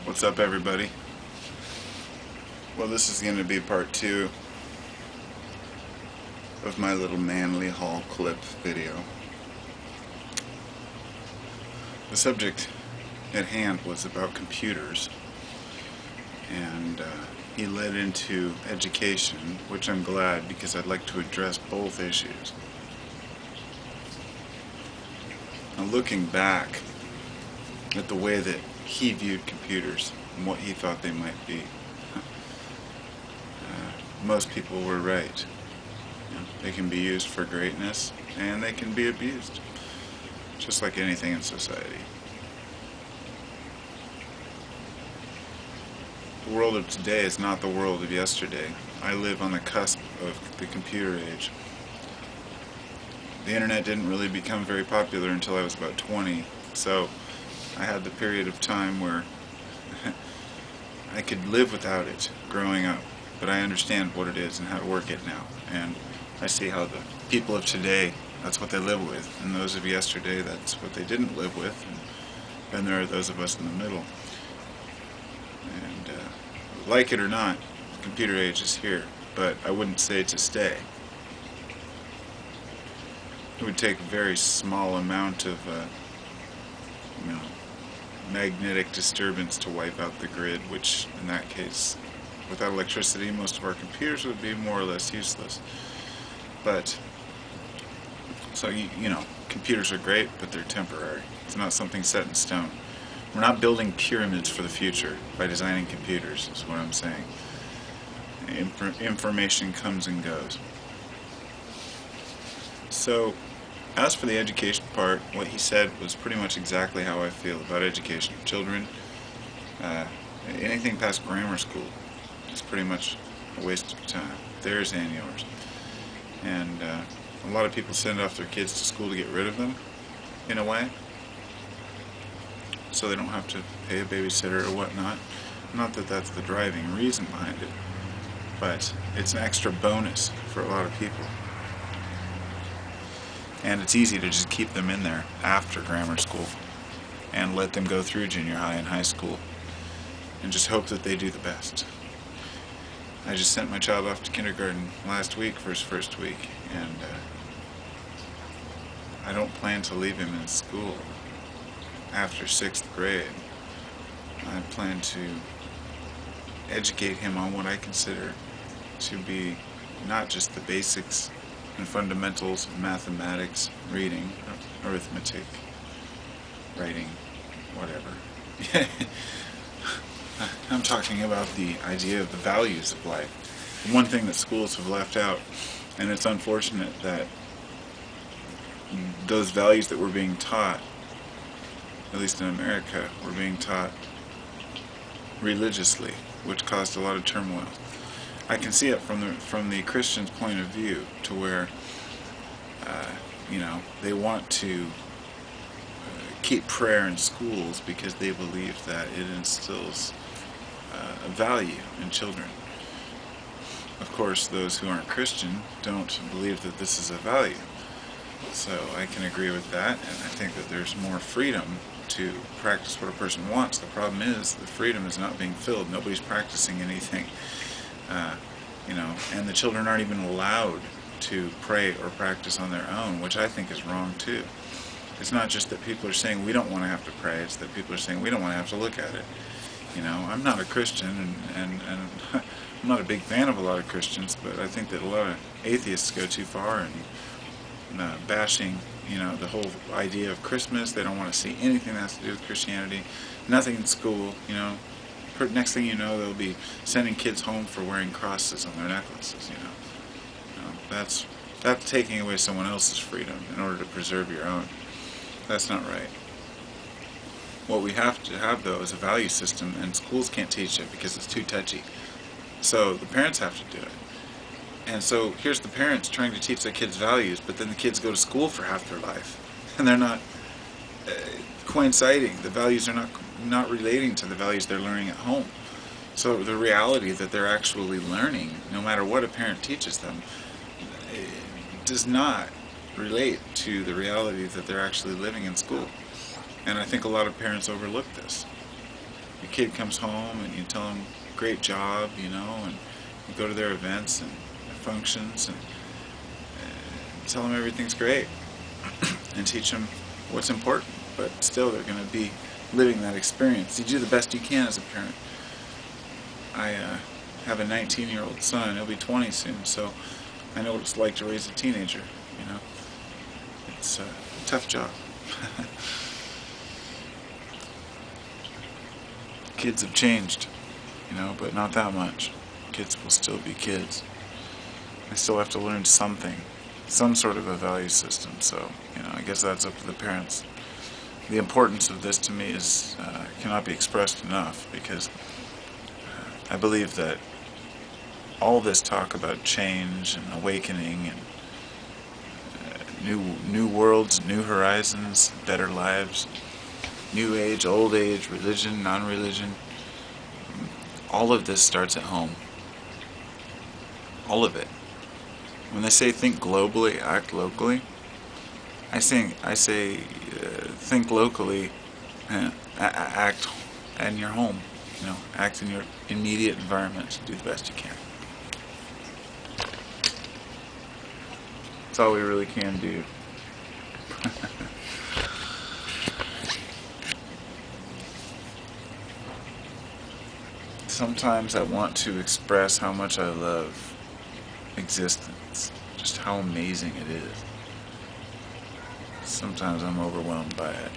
What's up, everybody? Well, this is going to be part 2 of my little Manly Hall clip video. The subject at hand was about computers, and he led into education, which I'm glad because I'd like to address both issues. Now, looking back at the way that he viewed computers and what he thought they might be, most people were right. They can be used for greatness, and they can be abused, just like anything in society. The world of today is not the world of yesterday. I live on the cusp of the computer age. The internet didn't really become very popular until I was about 20, so I had the period of time where I could live without it growing up, but I understand what it is and how to work it now, and I see how the people of today, that's what they live with, and those of yesterday, that's what they didn't live with, and then there are those of us in the middle. And like it or not, the computer age is here, but I wouldn't say to stay. It would take a very small amount of magnetic disturbance to wipe out the grid, which in that case, without electricity, most of our computers would be more or less useless. But, so you know, computers are great, but they're temporary. It's not something set in stone. We're not building pyramids for the future by designing computers, is what I'm saying. Information comes and goes. So, as for the education part, what he said was pretty much exactly how I feel about education. Children, anything past grammar school is pretty much a waste of time, theirs and yours. And a lot of people send off their kids to school to get rid of them, in a way, so they don't have to pay a babysitter or whatnot. Not that that's the driving reason behind it, but it's an extra bonus for a lot of people. And it's easy to just keep them in there after grammar school and let them go through junior high and high school and just hope that they do the best. I just sent my child off to kindergarten last week for his first week, and I don't plan to leave him in school after 6th grade. I plan to educate him on what I consider to be not just the basics and fundamentals of mathematics, reading, arithmetic, writing, whatever. I'm talking about the idea of the values of life. One thing that schools have left out, and it's unfortunate that those values that were being taught, at least in America, were being taught religiously, which caused a lot of turmoil. I can see it from the Christian's point of view, to where they want to keep prayer in schools because they believe that it instills a value in children. Of course, those who aren't Christian don't believe that this is a value. So I can agree with that, and I think that there's more freedom to practice what a person wants. The problem is the freedom is not being filled. Nobody's practicing anything. And the children aren't even allowed to pray or practice on their own, which I think is wrong too. It's not just that people are saying we don't want to have to pray, it's that people are saying we don't want to have to look at it. I'm not a Christian, and I'm not a big fan of a lot of Christians, but I think that a lot of atheists go too far in bashing, the whole idea of Christmas. They don't want to see anything that has to do with Christianity, nothing in school, Next thing you know, they'll be sending kids home for wearing crosses on their necklaces, That's taking away someone else's freedom in order to preserve your own. That's not right. What we have to have, though, is a value system, and schools can't teach it because it's too touchy. So the parents have to do it. And so here's the parents trying to teach their kids values, but then the kids go to school for half their life, and they're not coinciding. The values are not relating to the values they're learning at home. So the reality that they're actually learning, no matter what a parent teaches them, does not relate to the reality that they're actually living in school. And I think a lot of parents overlook this. your kid comes home and you tell them, great job, you know, and you go to their events and their functions and tell them everything's great and teach them what's important, but still they're going to be living that experience. You do the best you can as a parent. I have a 19-year-old son. He'll be 20 soon, so I know what it's like to raise a teenager, you know. It's a tough job. Kids have changed, you know, but not that much. Kids will still be kids. They still have to learn something, some sort of a value system, so, you know, I guess that's up to the parents. The importance of this to me is cannot be expressed enough, because I believe that all this talk about change and awakening and new worlds, new horizons, better lives, new age, old age, religion, non-religion, all of this starts at home. All of it. When they say think globally, act locally, I say think locally and act in your home. You know, act in your immediate environment. Do the best you can. That's all we really can do. Sometimes I want to express how much I love existence, just how amazing it is. Sometimes I'm overwhelmed by it.